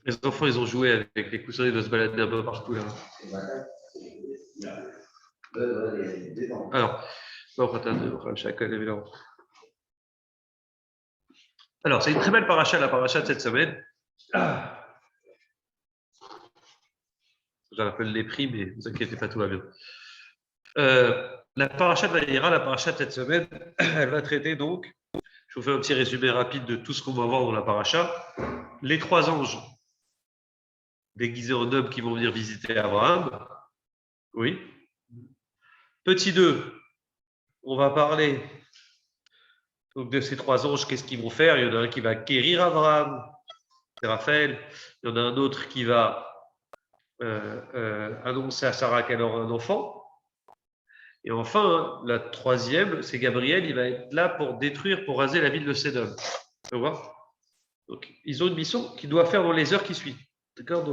Les enfants, ils ont joué avec les coussins, ils doivent se balader un peu partout là. Alors, c'est une très belle paracha, la paracha de cette semaine. Je rappelle les prix, mais ne vous inquiétez pas, tout va bien. La paracha de Vaïra, la paracha de cette semaine, elle va traiter donc, je vous fais un petit résumé rapide de tout ce qu'on va voir dans la paracha. Les 3 anges déguisés en hommes qui vont venir visiter Abraham. Oui. Petit 2, on va parler donc de ces 3 anges, qu'est-ce qu'ils vont faire? Il y en a un qui va guérir Abraham, c'est Raphaël. Il y en a un autre qui va annoncer à Sarah qu'elle aura un enfant. Et enfin, la 3e, c'est Gabriel, il va être là pour détruire, pour raser la ville de Sédom. Tu vois? Donc, ils ont une mission qu'ils doivent faire dans les heures qui suivent. D'accord?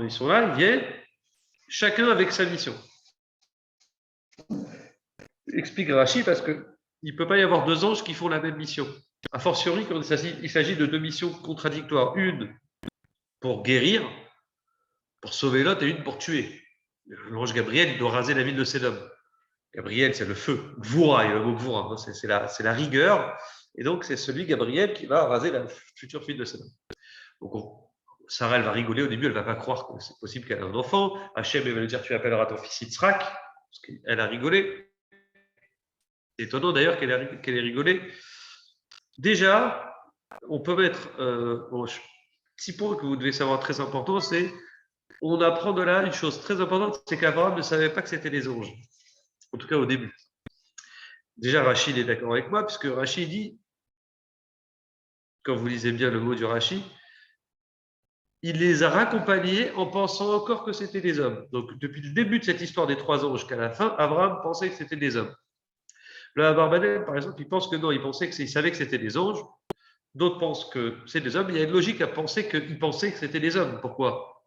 Ils sont là, ils viennent, chacun avec sa mission. Explique Rachid parce qu'il ne peut pas y avoir 2 anges qui font la même mission. A fortiori, quand il s'agit de 2 missions contradictoires. Une pour guérir, pour sauver Lot, et une pour tuer. L'ange Gabriel, il doit raser la ville de Sédom. Gabriel, c'est le feu. Gvoura, il y a le mot Gvoura. C'est la rigueur. Et donc, c'est celui, Gabriel, qui va raser la future ville de Sédom. Donc, Sarah, elle va rigoler au début, elle ne va pas croire que c'est possible qu'elle ait un enfant. Hachem, elle va lui dire, tu appelleras ton fils Yitzhak, parce qu'elle a rigolé. C'est étonnant d'ailleurs qu'elle ait rigolé. Déjà, on peut mettre un petit point que vous devez savoir très important, c'est on apprend de là une chose très importante, c'est qu'Abraham ne savait pas que c'était les anges. En tout cas au début. Déjà, Rachid est d'accord avec moi, puisque Rachid dit, quand vous lisez bien le mot du Rachid, il les a raccompagnés en pensant encore que c'était des hommes. Donc, depuis le début de cette histoire des 3 anges jusqu'à la fin, Abraham pensait que c'était des hommes. Le Abarbanel, par exemple, il pense que non, il savait que c'était des anges. D'autres pensent que c'est des hommes. Il y a une logique à penser qu'ils pensaient que c'était des hommes. Pourquoi?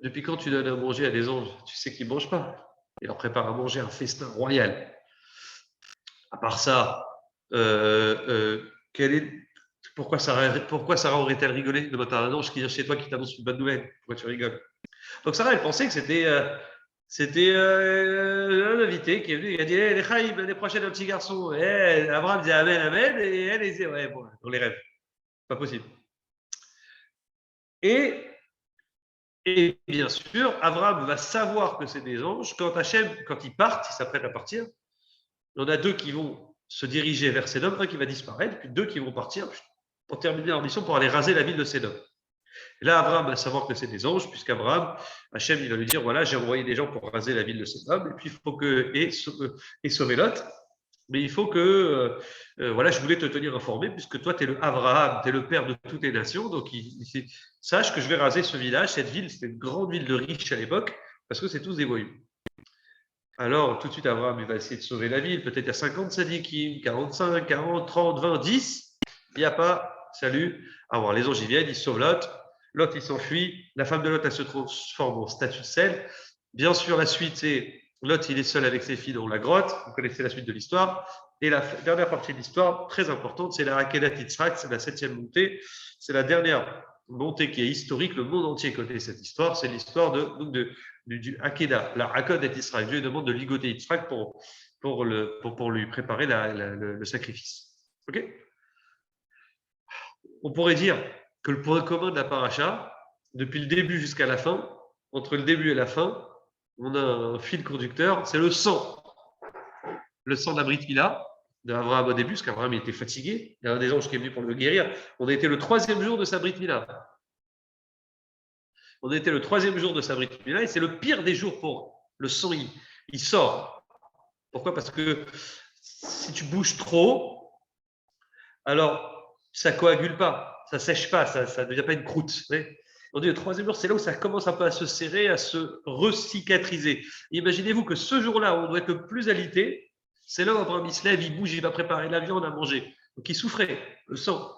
Depuis quand tu donnes à manger à des anges, tu sais qu'ils ne mangent pas. Ils leur préparent à manger un festin royal. À part ça, pourquoi Sarah aurait-elle rigolé de matin un ange qui vient chez toi qui t'annonce une bonne nouvelle? Pourquoi tu rigoles? Donc Sarah, elle pensait que c'était un invité qui est venu, il a dit hey, les Chaïm, l'année prochaine, un petit garçon. Et Abraham disait Amen, Amen, et elle disait ouais, bon, dans les rêves. Pas possible. Et bien sûr, Abraham va savoir que c'est des anges quand ils partent, ils s'apprêtent à partir. Il y en a 2 qui vont se diriger vers Sédom, un qui va disparaître, puis 2 qui vont partir pour terminer leur mission pour aller raser la ville de Sédom. Et là, Abraham va savoir que c'est des anges, puisqu'Abraham, Hachem, il va lui dire voilà, j'ai envoyé des gens pour raser la ville de Sédom, et puis il faut et sauver Lot. Mais il faut que, voilà, je voulais te tenir informé, puisque toi, tu es le Abraham, tu es le père de toutes les nations, donc sache que je vais raser ce village, cette ville, c'était une grande ville de riches à l'époque, parce que c'est tous des voyous. Alors, tout de suite, Abraham, il va essayer de sauver la ville, peut-être il y a 50 sadikim, 45, 40, 30, 20, 10, il n'y a pas, salut, alors les anges, ils viennent, ils sauvent Lot, Lot, il s'enfuit, la femme de Lot, elle se transforme en statue de sel. Bien sûr, la suite, c'est Lot, il est seul avec ses filles dans la grotte. Vous connaissez la suite de l'histoire. Et la dernière partie de l'histoire, très importante, c'est la Akedat Yitzhak, c'est la 7e montée. C'est la dernière montée qui est historique. Le monde entier connaît cette histoire. C'est l'histoire du Akedah, la Akedat Yitzhak. Dieu demande de ligoter Yitzhak pour lui préparer le sacrifice. Ok? On pourrait dire que le point commun de la paracha, depuis le début jusqu'à la fin, entre le début et la fin, on a un fil conducteur, c'est le sang. Le sang de la Brit Mila, d'Abraham au début, parce qu'Abraham était fatigué. Il y a un des anges qui est venu pour le guérir. On a été le 3e jour de sa Brit Mila. On a été le 3e jour de sa Brit Mila, et c'est le pire des jours pour le sang. Il sort. Pourquoi? Parce que si tu bouges trop, alors ça coagule pas, ça sèche pas, ça ne devient pas une croûte. On dit le 3e jour, c'est là où ça commence un peu à se serrer, à se recicatriser. Imaginez-vous que ce jour-là, où on doit être le plus alité, c'est là où Abraham il se lève, il bouge, il va préparer la viande à manger. Donc il souffrait, le sang.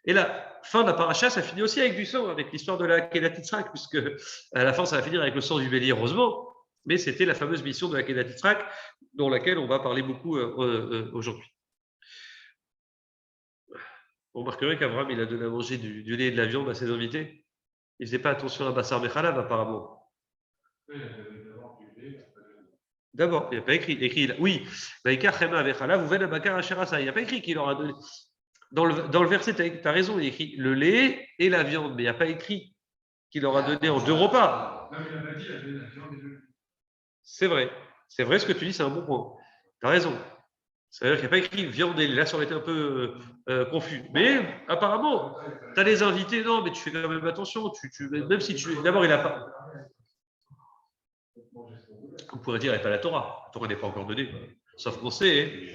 Et la fin de la paracha, ça finit aussi avec du sang, avec l'histoire de la Kedat Yitzhak, puisque à la fin, ça va finir avec le sang du bélier, heureusement. Mais c'était la fameuse mission de la Kedat Yitzhak, dont laquelle on va parler beaucoup aujourd'hui. Vous remarquerez qu'Abraham, il a donné à manger du lait et de la viande à ses invités. Il ne faisait pas attention à Bassar Mechalav, apparemment. D'abord, il n'y a pas écrit oui, il n'y a pas écrit qu'il leur a donné. Dans le verset, tu as raison, il écrit le lait et la viande, mais il n'y a pas écrit qu'il leur a donné en 2 repas. C'est vrai ce que tu dis, c'est un bon point. Tu as raison. C'est-à-dire qu'il n'y a pas écrit viande et lait. Là, ça aurait été un peu confus. Mais apparemment, tu as les invités, non, mais tu fais quand même attention. Même si tu. D'abord, il n'a pas. On pourrait dire, il n'y a pas la Torah. La Torah n'est pas encore donnée. Sauf qu'on sait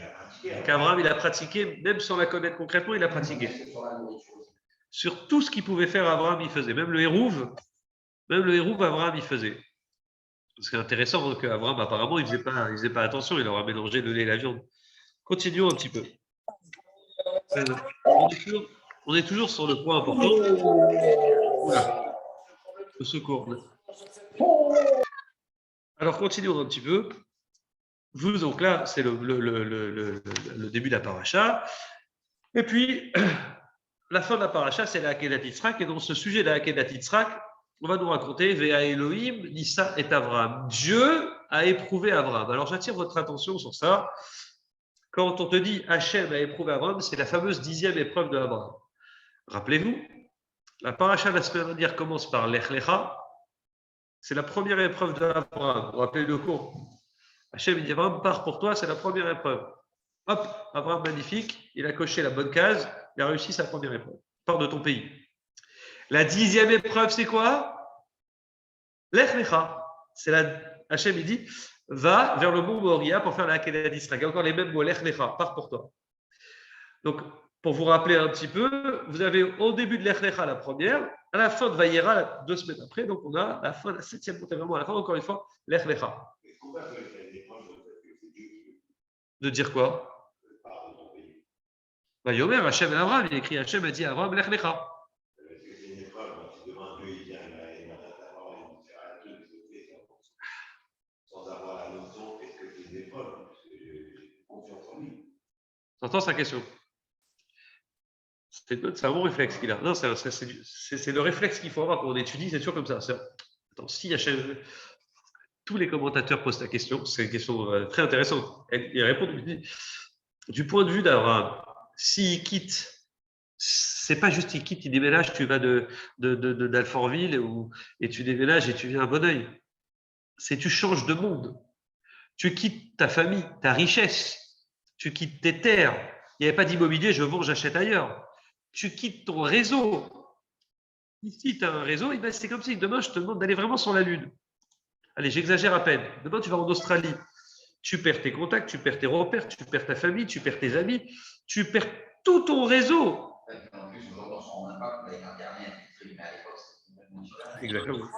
qu'Abraham, il a pratiqué, même sans la connaître concrètement, il a pratiqué. Sur tout ce qu'il pouvait faire, Abraham, il faisait. Même le Hérouv, Abraham, il faisait. C'est intéressant qu'Abraham, apparemment, il ne faisait pas attention. Il aura mélangé le lait et la viande. Continuons un petit peu. On est toujours sur le point important. Oula, au secours. Alors, continuons un petit peu. Donc là, c'est le début de la paracha. Et puis, la fin de la paracha, c'est la Akedat Yitzhak. Et dans ce sujet de la Akedat Yitzhak, on va nous raconter Vea Elohim, Nissa et Avram. Dieu a éprouvé Avram. Alors, j'attire votre attention sur ça. Quand on te dit Hachem a éprouvé Avram, c'est la fameuse 10e épreuve de Abraham. Rappelez-vous, la paracha de la semaine dernière commence par Lech Lecha. C'est la première épreuve d'Abraham. Vous vous rappelez le cours? Hachem dit Abraham, pars pour toi, c'est la première épreuve. Hop, Abraham magnifique, il a coché la bonne case, il a réussi sa première épreuve. Pars de ton pays. La 10e épreuve, c'est quoi? Lech Lecha. C'est la Hachem, il dit va vers le mont Moria pour faire la Akedat Yitzhak. Il y a encore les mêmes mots, Lech Lecha, pars pour toi. Donc, pour vous rappeler un petit peu, vous avez au début de Lech Lecha la première, à la fin de Vayera 2 semaines après, donc on a la fin, la 7e montée vraiment à la fin, encore une fois, Lech Lecha. De dire quoi? Yomer, Hachem et Abraham, il écrit Hachem a dit à Abraham, Lech Lecha. T'entends sa question? C'est un bon réflexe qu'il a. Non, c'est le réflexe qu'il faut avoir quand on étudie, c'est toujours comme ça. Attends, si Hachem, tous les commentateurs posent la question, c'est une question très intéressante. Il répond du point de vue d'Abraham, s'il quitte, c'est pas juste il quitte, il déménage, tu vas d'Alfortville et tu déménages et tu viens à Bonneuil. C'est tu changes de monde. Tu quittes ta famille, ta richesse, tu quittes tes terres. Il n'y avait pas d'immobilier, je vends, j'achète ailleurs. Tu quittes ton réseau. Ici, tu as un réseau, et ben c'est comme si demain, je te demande d'aller vraiment sur la Lune. Allez, j'exagère à peine. Demain, tu vas en Australie. Tu perds tes contacts, tu perds tes repères, tu perds ta famille, tu perds tes amis, tu perds tout ton réseau. Exactement.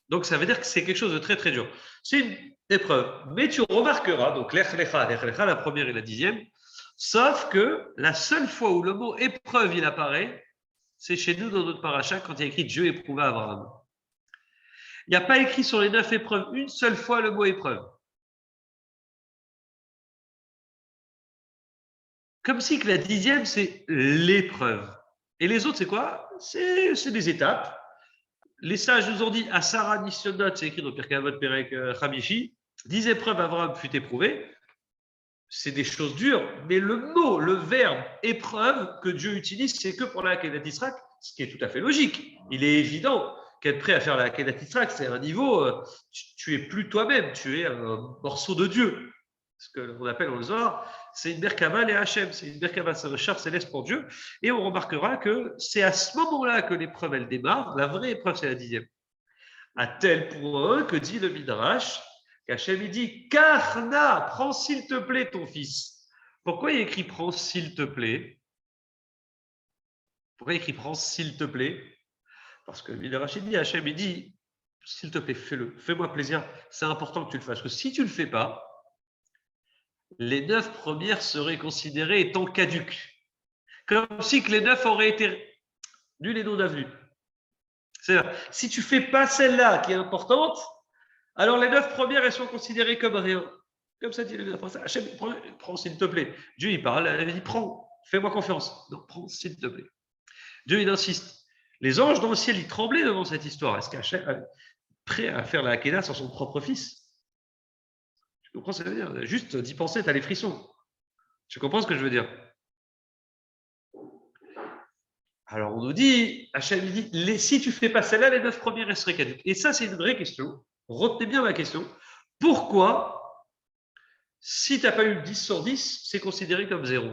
Donc, ça veut dire que c'est quelque chose de très, très dur. C'est une épreuve. Mais tu remarqueras, donc Lech Lecha, la première et la 10e, sauf que la seule fois où le mot épreuve, il apparaît, c'est chez nous dans notre paracha quand il y a écrit Dieu éprouva Abraham. Il n'y a pas écrit sur les 9 épreuves une seule fois le mot épreuve. Comme si que la 10e, c'est l'épreuve. Et les autres, c'est quoi? C'est des étapes. Les sages nous ont dit à Sarah Nisyonot, c'est écrit dans Pirkei Avot Perek Hamishi, 10 épreuves Abraham fut éprouvé. C'est des choses dures, mais le mot, le verbe épreuve que Dieu utilise, c'est que pour la Akedat Yitzhak, ce qui est tout à fait logique. Il est évident qu'être prêt à faire la Akedat Yitzhak, c'est un niveau, tu es plus toi-même, tu es un morceau de Dieu. Ce qu'on appelle dans le Zohar, c'est une Merkava et Hachem, c'est une Merkava, c'est un char céleste pour Dieu. Et on remarquera que c'est à ce moment-là que l'épreuve, elle démarre. La vraie épreuve, c'est la 10e. À tel point que dit le Midrash, qu'Hachem il dit Karna, prends s'il te plaît ton fils. Pourquoi il écrit prends s'il te plaît? Pourquoi il écrit prends s'il te plaît? Parce que le Midrash il dit Hachem il dit s'il te plaît, fais-le, fais-moi plaisir, c'est important que tu le fasses. Parce que si tu ne le fais pas, les 9 premières seraient considérées étant caduques. Comme si que les 9 auraient été nuls et non avenus. C'est-à-dire, si tu ne fais pas celle-là qui est importante, alors les 9 premières, elles sont considérées comme rien. Comme ça dit le Midrash. Hachem, prends s'il te plaît. Dieu, il parle, il dit, prends, fais-moi confiance. Non, prends s'il te plaît. Dieu, il insiste. Les anges dans le ciel, ils tremblaient devant cette histoire. Est-ce qu'Hachem est prêt à faire la Hakeda sur son propre fils? Tu comprends ce que ça veut dire? Juste d'y penser, tu as les frissons. Tu comprends ce que je veux dire? Alors, on nous dit, Hachem dit, si tu fais pas celle-là, les 9 premiers resteraient caduques. Et ça, c'est une vraie question. Retenez bien ma question. Pourquoi, si tu n'as pas eu 10 sur 10, c'est considéré comme 0?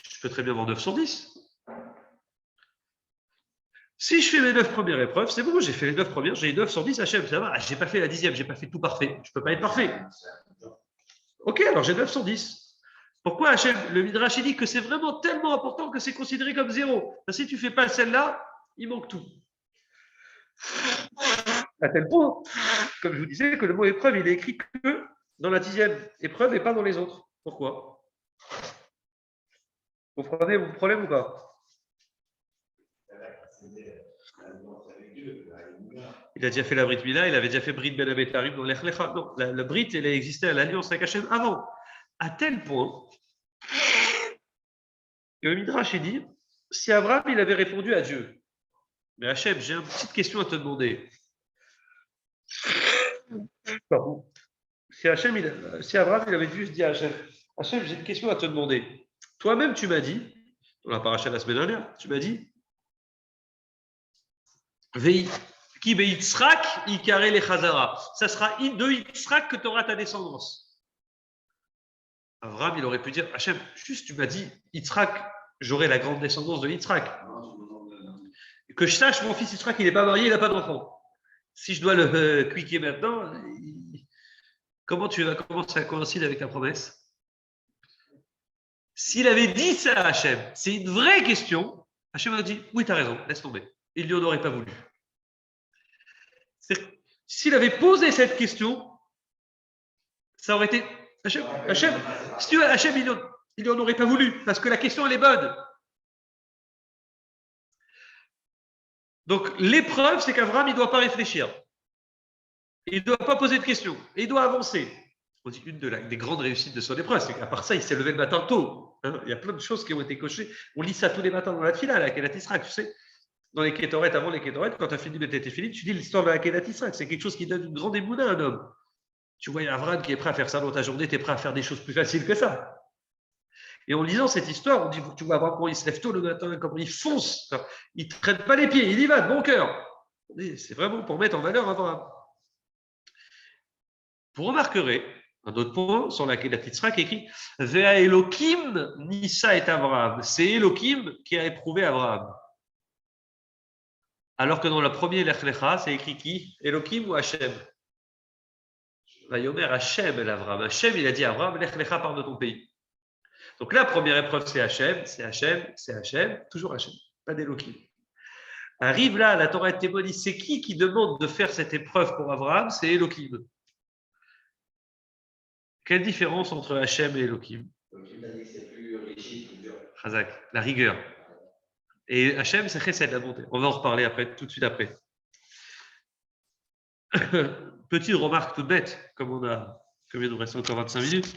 Je peux très bien avoir 9 sur 10. Si je fais mes 9 premières épreuves, c'est bon, j'ai fait les 9 premières, j'ai 9 sur 10, Hachem, ça va. Ah, j'ai pas fait la 10e, j'ai pas fait tout parfait. Je peux pas être parfait. Ok, alors j'ai 9 sur 10. Pourquoi Hachem, le Midrash, il dit que c'est vraiment tellement important que c'est considéré comme 0. Si tu ne fais pas celle-là, il manque tout. À tel point, comme je vous disais, que le mot épreuve, il est écrit que dans la 10e épreuve et pas dans les autres. Pourquoi? Vous comprenez mon problème ou pas? Il a déjà fait la Brit Mila, il avait déjà fait Brit Ben Abetarim dans l'Echlecha. Non, le Brit, elle a existé à l'alliance avec Hachem avant. À tel point que le Midrash, il dit, si Abraham, il avait répondu à Dieu, mais Hachem, j'ai une petite question à te demander. Pardon. Si Abraham, il avait juste dit à Hachem, Hachem, j'ai une question à te demander. Toi-même, tu m'as dit, dans la paracha de la semaine dernière, tu m'as dit, Ki be'itzrak, ikare le chazara. Ça sera de Yitzhak que tu auras ta descendance. Abraham, il aurait pu dire, Hachem, juste tu m'as dit, Yitzhak, j'aurai la grande descendance de Yitzhak. Que je sache, mon fils Yitzhak, il n'est pas marié, il n'a pas d'enfant. Si je dois le quicker maintenant, comment ça coïncide avec la promesse? S'il avait dit ça à Hachem, c'est une vraie question, Hachem a dit, oui, tu as raison, laisse tomber. Il lui en aurait pas voulu. S'il avait posé cette question, ça aurait été Hachem, si tu veux, Hachem, il n'en aurait pas voulu, parce que la question, elle est bonne. Donc, l'épreuve, c'est qu'Abraham, il ne doit pas réfléchir. Il ne doit pas poser de questions. Et il doit avancer. On dit une des grandes réussites de son épreuve, c'est qu'à part ça, il s'est levé le matin tôt. Hein. Il y a plein de choses qui ont été cochées. On lit ça tous les matins dans la Tfila, la Kedat Israq, tu sais. Dans les Kétorettes, avant les Kétorettes, quand tu as fini de Tétéphilite, tu dis l'histoire de la Kedat Israq. C'est quelque chose qui donne une grande émouna à un homme. Tu vois, il y a Abraham qui est prêt à faire ça dans ta journée, tu es prêt à faire des choses plus faciles que ça. Et en lisant cette histoire, on dit, tu vois comment il se lève tôt le matin, comment il fonce. Il ne traîne pas les pieds, il y va de bon cœur. C'est vraiment pour mettre en valeur Abraham. Vous remarquerez, un autre point sur la Kedat Yitzhak écrit Vea Elohim Nissa et Abraham. C'est Elohim qui a éprouvé Abraham. Alors que dans le premier Lech Lecha, c'est écrit qui? Elohim ou Hachem? Vayomer Hachem el Abraham. Hachem, il a dit à Abraham, Lech Lecha, pars de ton pays. Donc la première épreuve, c'est Hachem, c'est Hachem, c'est Hachem, toujours Hachem, pas d'Elohim. Arrive là, la Torah témoigne, c'est qui demande de faire cette épreuve pour Abraham? C'est Elohim. Quelle différence entre Hachem et Elohim? Elohim a dit que c'est plus rigide, plus dur. Chazak, la rigueur. Et Hachem, c'est Chesed, la bonté. On va en reparler après, tout de suite après. Petite remarque toute bête, comme il nous reste encore 25 minutes.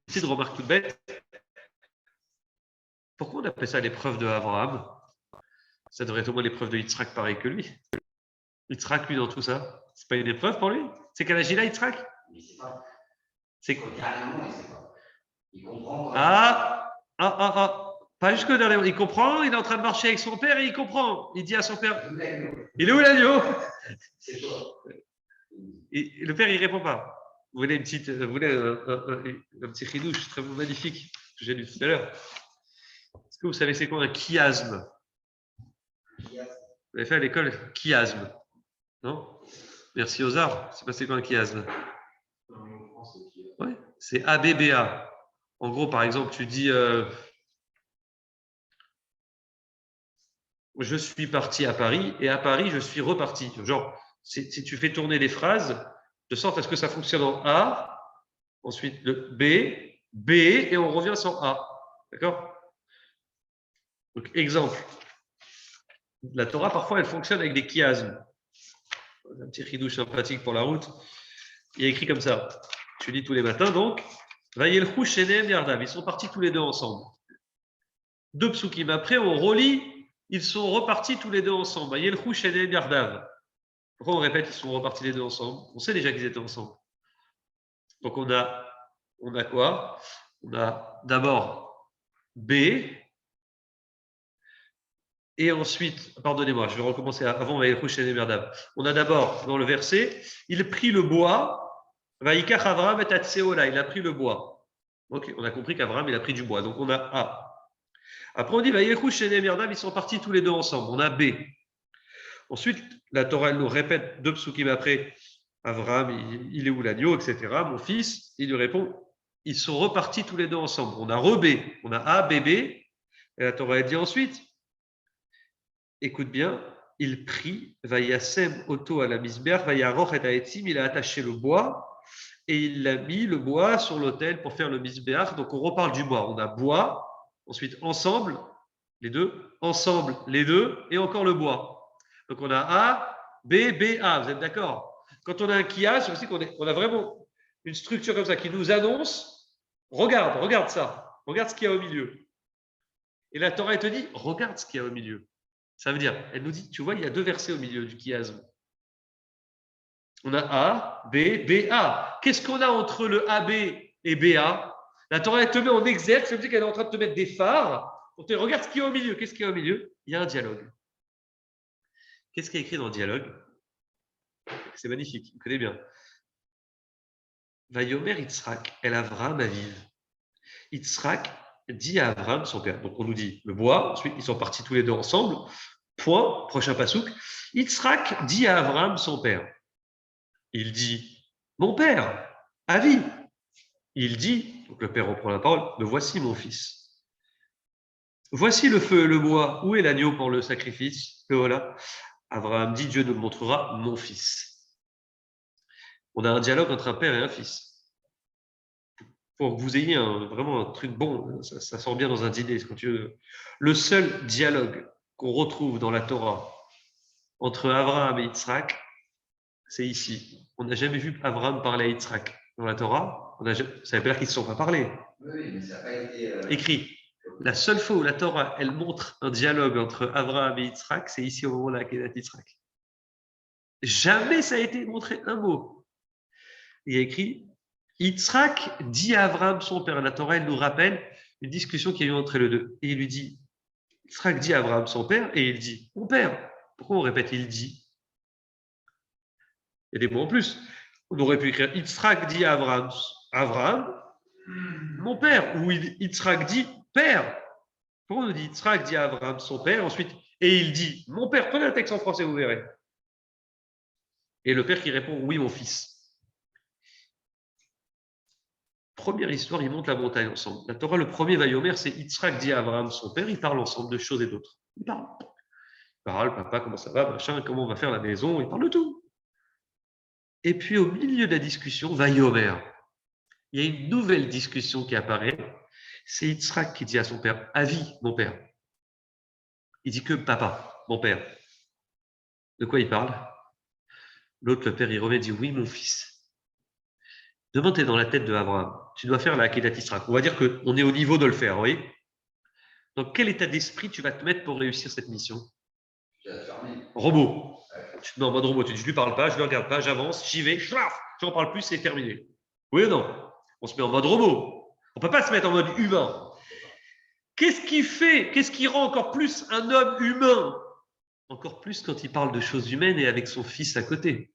Petite remarque toute bête. Pourquoi on appelle ça l'épreuve de Abraham? Ça devrait être au moins l'épreuve de Yitzhak pareil que lui. Yitzhak, lui, dans tout ça, c'est pas une épreuve pour lui? C'est quel âge il a, Yitzhak? Il ne sait pas. C'est Carrément, il ne sait pas. Il comprend. Pas jusque dernièrement. Il comprend, il est en train de marcher avec son père et il comprend. Il dit à son père, il est où l'agneau? C'est toi. Et le père, il répond pas. Vous voulez un petit chidouche très magnifique que j'ai lu tout à l'heure? Est-ce que vous savez c'est quoi un chiasme? Vous avez fait à l'école chiasme, non? Merci aux arts. C'est pas c'est quoi un chiasme? Ouais, c'est ABBA. En gros, par exemple, tu dis je suis parti à Paris et à Paris, je suis reparti. Genre, si tu fais tourner les phrases de sorte à ce que ça fonctionne en A, ensuite le B, et on revient sur A. D'accord? Donc, exemple. La Torah, parfois, elle fonctionne avec des chiasmes. Un petit chidouche sympathique pour la route. Il est écrit comme ça. Tu lis tous les matins, donc. Vayelchou Shenem Yardav. Ils sont partis tous les deux ensemble. deux psukim après, on relit, ils sont repartis tous les deux ensemble. Yelchou Shenehem Yardav. Pourquoi on répète, ils sont repartis les deux ensemble? On sait déjà qu'ils étaient ensemble. Donc on a quoi? On a d'abord B, et ensuite, pardonnez-moi, je vais recommencer avant, on a d'abord, dans le verset, il prit le bois, Vaikach Avram et Atseola, il a pris le bois. Ok, on a compris qu'Avram, il a pris du bois. Donc on a A. Après, on dit, ils sont partis tous les deux ensemble. On a B. Ensuite, la Torah, elle nous répète deux psukim après, Avram, il est où l'agneau, etc. Mon fils, il lui répond, ils sont repartis tous les deux ensemble. On a re-B, on a A, B, B. Et la Torah, elle dit ensuite, écoute bien, il prit, Vayasem Oto à la misber, Vayaroch et Aetzim, il a attaché le bois et il a mis le bois sur l'autel pour faire le misbeach. Donc on reparle du bois. On a bois, ensuite ensemble, les deux, ensemble, les deux, et encore le bois. Donc on a A, B, B, A. Vous êtes d'accord? Quand on a un kias, c'est aussi qu'on a vraiment une structure comme ça qui nous annonce, regarde ça, regarde ce qu'il y a au milieu. Et la Torah, elle te dit, regarde ce qu'il y a au milieu. Ça veut dire, elle nous dit, tu vois, il y a deux versets au milieu du chiasme. On a A, B, B, A. Qu'est-ce qu'on a entre le AB et BA? La Torah, elle te met en exergue, ça veut dire qu'elle est en train de te mettre des phares. On te regarde ce qu'il y a au milieu. Qu'est-ce qu'il y a au milieu? Il y a un dialogue. Qu'est-ce qui est écrit dans le dialogue? C'est magnifique, vous connaissez bien. Vayomer Yitzhak, El Avram Aviv. Yitzhak dit à Avram, son père. Donc on nous dit le bois, ensuite ils sont partis tous les deux ensemble. Point, prochain pasouk. Yitzhak dit à Avram, son père. Il dit, mon père, Avi. Il dit, donc le père reprend la parole, me voici mon fils. Voici le feu et le bois. Où est l'agneau pour le sacrifice? Le voilà. Abraham dit, Dieu nous montrera mon fils. On a un dialogue entre un père et un fils. Pour que vous ayez vraiment un truc bon, ça sort bien dans un dîner. Quand tu veux. Le seul dialogue qu'on retrouve dans la Torah entre Abraham et Yitzhak, c'est ici. On n'a jamais vu Abraham parler à Yitzhak dans la Torah. Ça veut dire qu'ils ne se sont pas parlé. Oui, mais ça n'a pas été écrit. La seule fois où la Torah, elle montre un dialogue entre Abraham et Yitzhak, c'est ici au moment de la Kedat Yitzhak. Jamais ça a été montré un mot. Il y a écrit Yitzhak dit à Abraham, son père. La Torah, elle nous rappelle une discussion qu'il y a eu entre les deux. Et il lui dit, Yitzhak dit à Abraham, son père, et il dit, mon père. Pourquoi on répète il dit? Il y a des mots en plus. On aurait pu écrire Yitzhak dit à Abraham, mon père, ou Yitzhak dit père. Pourquoi on nous dit Yitzhak dit à Abraham, son père, ensuite, et il dit mon père? Prenez un texte en français, vous verrez. Et le père qui répond oui, mon fils. Première histoire, ils montent la montagne ensemble. La Torah, le premier Vayomer, c'est Yitzhak dit à Abraham, son père, ils parlent ensemble de choses et d'autres. Ils parlent, papa, comment ça va, machin, comment on va faire la maison, ils parlent de tout. Et puis au milieu de la discussion, Vayomer, il y a une nouvelle discussion qui apparaît. C'est Yitzhak qui dit à son père, Avi, mon père. Il dit que papa, mon père. De quoi il parle? L'autre, le père, il revient et dit, oui, mon fils. Demain, tu es dans la tête de Abraham. Tu dois faire la Akedat Yitzhak. On va dire qu'on est au niveau de le faire, vous voyez? Dans quel état d'esprit tu vas te mettre pour réussir cette mission? Robot. Tu te mets en mode robot. Tu dis, je ne lui parle pas, je ne le regarde pas, j'avance, j'y vais, je n'en parle plus, c'est terminé. Oui ou non? On se met en mode robot. On ne peut pas se mettre en mode humain. Qu'est-ce qui rend encore plus un homme humain? Encore plus quand il parle de choses humaines et avec son fils à côté.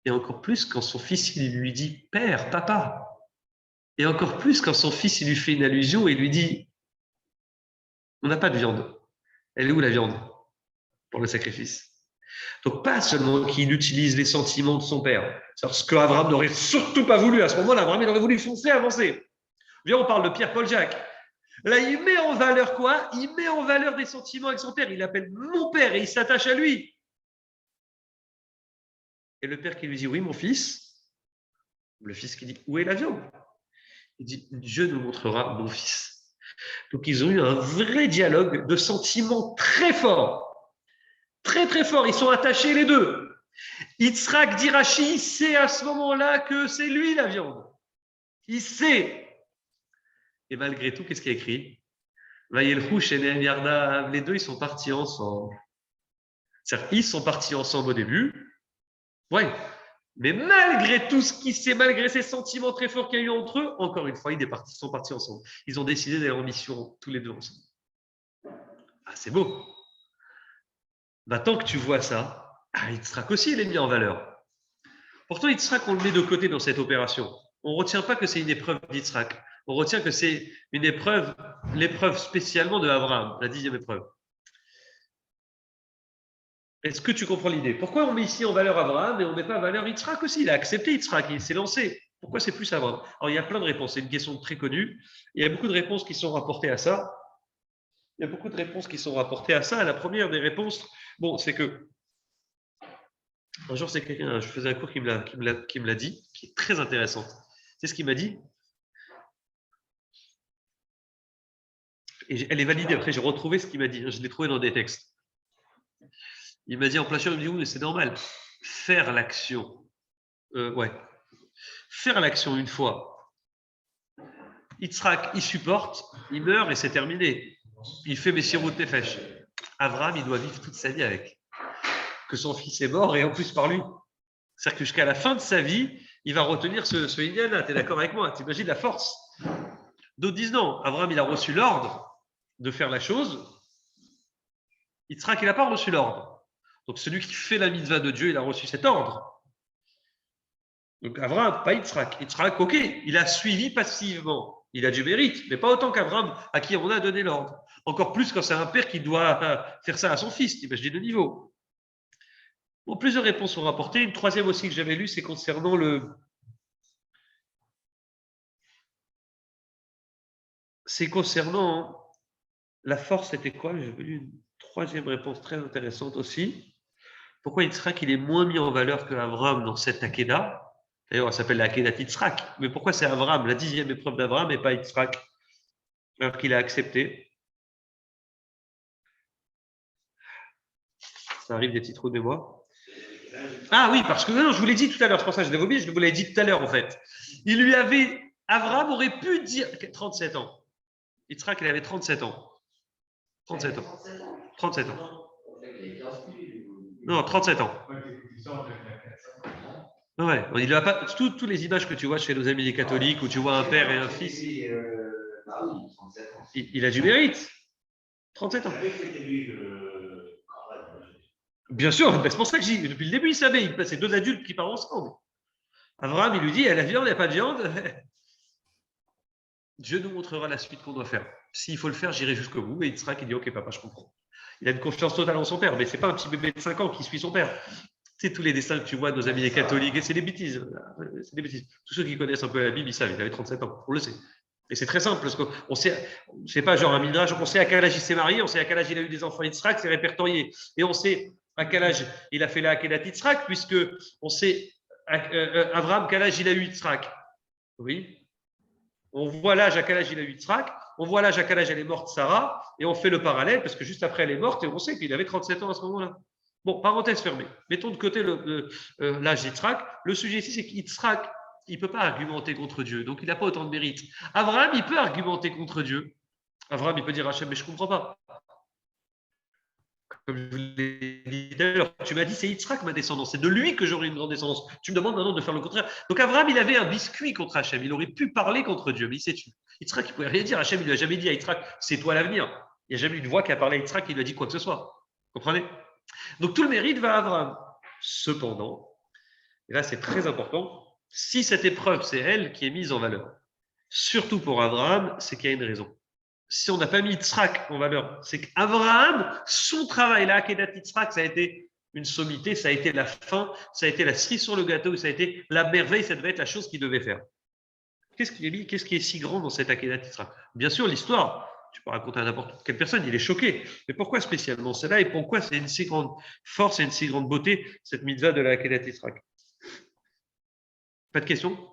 Et encore plus quand son fils, il lui dit « Père, papa ». Et encore plus quand son fils, il lui fait une allusion et lui dit « On n'a pas de viande. Elle est où la viande pour le sacrifice ?» Donc pas seulement qu'il utilise les sentiments de son père. C'est ce qu'Abraham n'aurait surtout pas voulu. À ce moment-là, Abraham, il aurait voulu foncer, avancer. Viens, on parle de Pierre-Paul Jacques. Là, il met en valeur quoi? Il met en valeur des sentiments avec son père. Il l'appelle mon père et il s'attache à lui. Et le père qui lui dit, oui, mon fils. Le fils qui dit, où est la viande? Il dit, Dieu nous montrera mon fils. Donc, ils ont eu un vrai dialogue de sentiments très fort. Très, très fort. Ils sont attachés les deux. Yitzhak dit Rashi, sait à ce moment-là que c'est lui la viande. Il sait. Et malgré tout, qu'est-ce qu'il y a écrit? Vayelchouch et Nehem Yardav, les deux, ils sont partis ensemble. C'est-à-dire, ils sont partis ensemble au début. Ouais. Mais malgré ces sentiments très forts qu'il y a eu entre eux, encore une fois, ils sont partis ensemble. Ils ont décidé d'aller en mission tous les deux ensemble. Ah, c'est beau. Bah, tant que tu vois ça, Yitzhak aussi, il est mis en valeur. Pourtant, Yitzhak, on le met de côté dans cette opération. On ne retient pas que c'est une épreuve d'Yitzhak. On retient que c'est une épreuve, l'épreuve spécialement de Abraham, la 10e épreuve. Est-ce que tu comprends l'idée? Pourquoi on met ici en valeur Abraham et on ne met pas en valeur Yitzhak aussi? Il a accepté Yitzhak, il s'est lancé. Pourquoi c'est plus Abraham? Alors, il y a plein de réponses. C'est une question très connue. Il y a beaucoup de réponses qui sont rapportées à ça. La première des réponses, bon, c'est que un jour, c'est quelqu'un, je faisais un cours qui me l'a dit, qui est très intéressante. C'est ce qu'il m'a dit. Et elle est validée. Après, j'ai retrouvé ce qu'il m'a dit. Je l'ai trouvé dans des textes. Il m'a dit en plein champ, il me dit, oui, mais c'est normal. Faire l'action. Faire l'action une fois. Yitzhak, il supporte, il meurt et c'est terminé. Il fait Messirut Nefesh. Abraham, il doit vivre toute sa vie avec. Que son fils est mort et en plus par lui. C'est-à-dire que jusqu'à la fin de sa vie, il va retenir ce Indiana. Tu es d'accord avec moi? Tu imagines la force? D'autres disent non. Abraham, il a reçu l'ordre de faire la chose. Yitzhak, il n'a pas reçu l'ordre. Donc celui qui fait la mitzvah de Dieu, il a reçu cet ordre. Donc Abraham, pas Yitzhak. Yitzhak, ok, il a suivi passivement. Il a du mérite, mais pas autant qu'Abraham à qui on a donné l'ordre. Encore plus quand c'est un père qui doit faire ça à son fils. Imaginez le niveau. Bon, plusieurs réponses sont rapportées. Une troisième aussi que j'avais lue, c'est concernant la force. C'était quoi? J'avais lu une troisième réponse très intéressante aussi. Pourquoi Yitzhak il est moins mis en valeur que Abraham dans cette Akéda? D'ailleurs, elle s'appelle la Akéda Yitzhak. Mais pourquoi c'est Abraham, la 10e épreuve d'Abraham, et pas Yitzhak, alors qu'il a accepté? Ça arrive des petits trous de mémoire. Ah oui, parce que non, je vous l'ai dit tout à l'heure, c'est pour ça que je l'ai oublié, je vous l'ai dit tout à l'heure en fait. Abraham aurait pu dire 37 ans. Yitzhak, il avait 37 ans. 37 ans. 37 ans. Non, 37 ans. Ouais, il a pas toutes les images que tu vois chez nos amis les catholiques où tu vois un père et un fils. Il a du mérite. 37 ans. Bien sûr, c'est pour ça que je dis, depuis le début, il savait, c'est deux adultes qui parlent ensemble. Abraham, il lui dit, il y a la viande, il n'y a pas de viande. Dieu nous montrera la suite qu'on doit faire. S'il faut le faire, j'irai jusqu'au bout. Et Yitzhak, il dit, ok, papa, je comprends. Il a une confiance totale en son père, mais ce n'est pas un petit bébé de 5 ans qui suit son père. C'est tous les dessins que tu vois de nos amis les catholiques, et c'est des bêtises. C'est des bêtises. Tous ceux qui connaissent un peu la Bible, ils savent, il avait 37 ans, on le sait. Et c'est très simple, parce qu'on sait, c'est pas genre un midrash, on sait à quel âge il s'est marié, on sait à quel âge il a eu des enfants Yitzhak, c'est répertorié. Et on sait à quel âge il a fait la Akedat Yitzhak, puisque on sait, Abraham, quel âge il a eu Yitzhak. Oui. On voit l'âge à quel âge il a eu Yitzhak, on voit l'âge à quel âge elle est morte Sarah, et on fait le parallèle, parce que juste après elle est morte, et on sait qu'il avait 37 ans à ce moment-là. Bon, parenthèse fermée. Mettons de côté l'âge d'Yitzhak. Le sujet ici, c'est qu'Yitzhak, il ne peut pas argumenter contre Dieu, donc il n'a pas autant de mérite. Abraham, il peut argumenter contre Dieu. Abraham, il peut dire à Hachem, mais je ne comprends pas. Comme je vous l'ai dit d'ailleurs, tu m'as dit, c'est Yitzhak ma descendance, c'est de lui que j'aurai une grande descendance. Tu me demandes maintenant de faire le contraire. Donc Abraham, il avait un biscuit contre Hachem. Il aurait pu parler contre Dieu, mais il s'est tué. Yitzhak, il ne pouvait rien dire. Hachem, il ne lui a jamais dit à Yitzhak, c'est toi l'avenir. Il n'y a jamais eu une voix qui a parlé à Yitzhak qui lui a dit quoi que ce soit. Vous comprenez? Donc tout le mérite va à Abraham. Cependant, et là c'est très important, si cette épreuve c'est elle qui est mise en valeur, surtout pour Abraham, c'est qu'il y a une raison. Si on n'a pas mis Yitzhak en valeur, c'est qu'Abraham, son travail là, Akedat Yitzhak, ça a été une sommité, ça a été la fin, ça a été la cerise sur le gâteau, ça a été la merveille, ça devait être la chose qu'il devait faire. Qu'est-ce qui est si grand dans cette Akedat Yitzhak? Bien sûr, l'histoire, tu peux raconter à n'importe quelle personne, il est choqué. Mais pourquoi spécialement celle-là et pourquoi c'est une si grande force et une si grande beauté, cette mitzvah de la Akedat Yitzhak? Pas de questions?